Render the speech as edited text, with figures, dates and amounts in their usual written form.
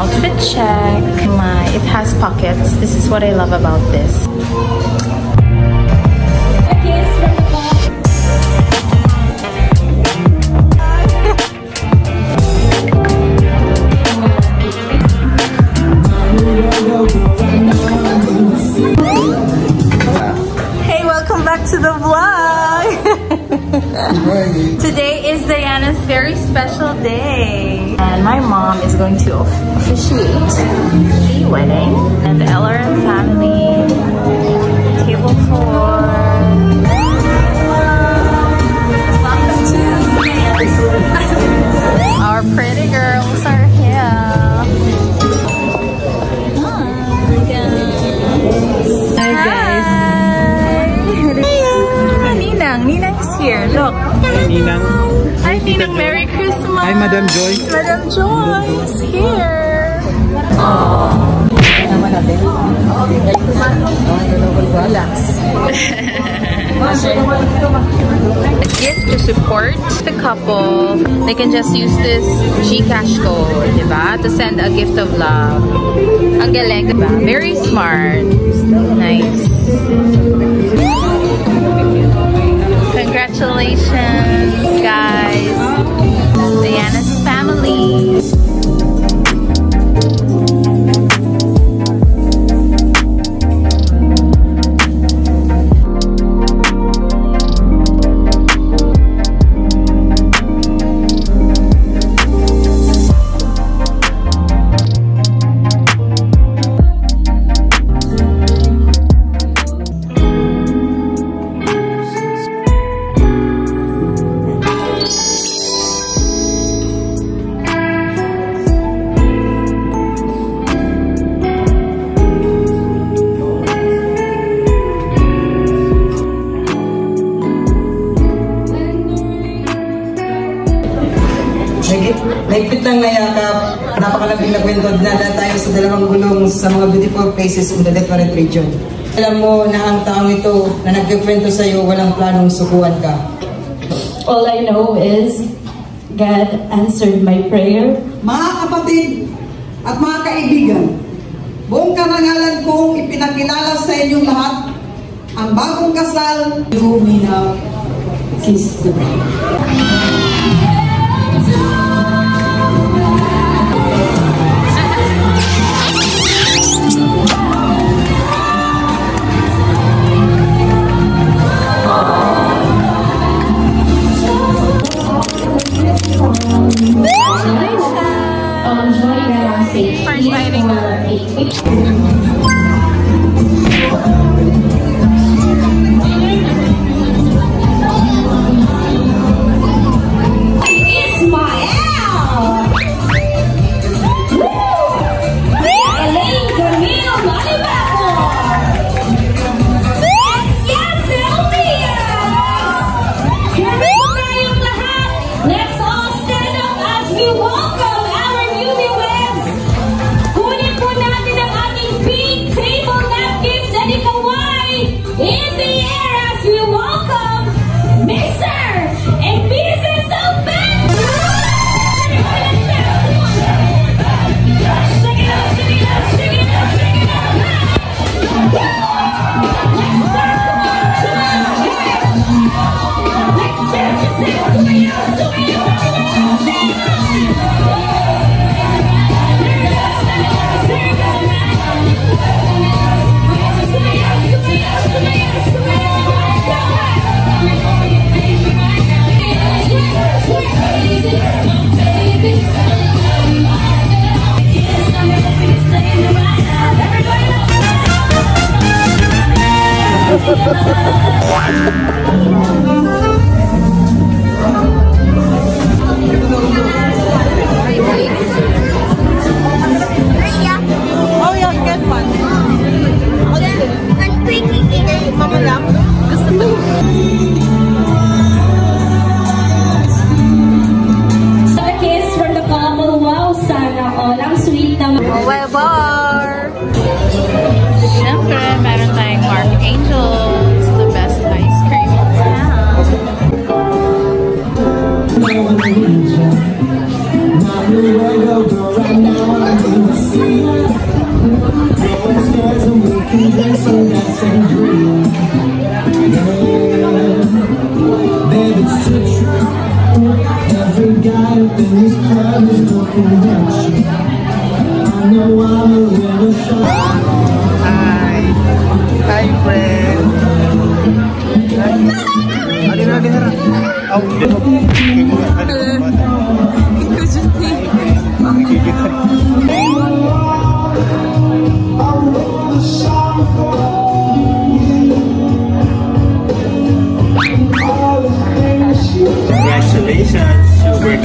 outfit check. It has pockets. This is what I love about this. Hey, welcome back to the vlog. Today is Diana's very special day, and my mom is going to officiate the wedding. And the LRM family, table 4. Welcome to our pretty girls are here. Hi guys. Ninang is here. Look. Hi, Ninang. Hi, Ninang. Merry Christmas. Hi, Madam Joy. Madam Joy is here. A gift to support the couple. They can just use this GCash code, diba? To send a gift of love. Ang galing, diba? Very smart. Nice. Congratulations, guys. Diana's family. Naipit lang nayakap, napakalabing na kwento, dinala tayo sa dalawang gulong sa mga beautiful places in the different region. Alam mo na ang taong ito na nagkikwento sa iyo walang planong sukuan ka. All I know is God answered my prayer. Mga kapatid at mga kaibigan, buong karangalan kong ipinakilala sa inyong lahat ang bagong kasal. You may now kiss the bride. Now you will go right now. Every guy up in this club is looking at you. I know I'm a little shy. Hi friend. Adi harap. Congratulations, you work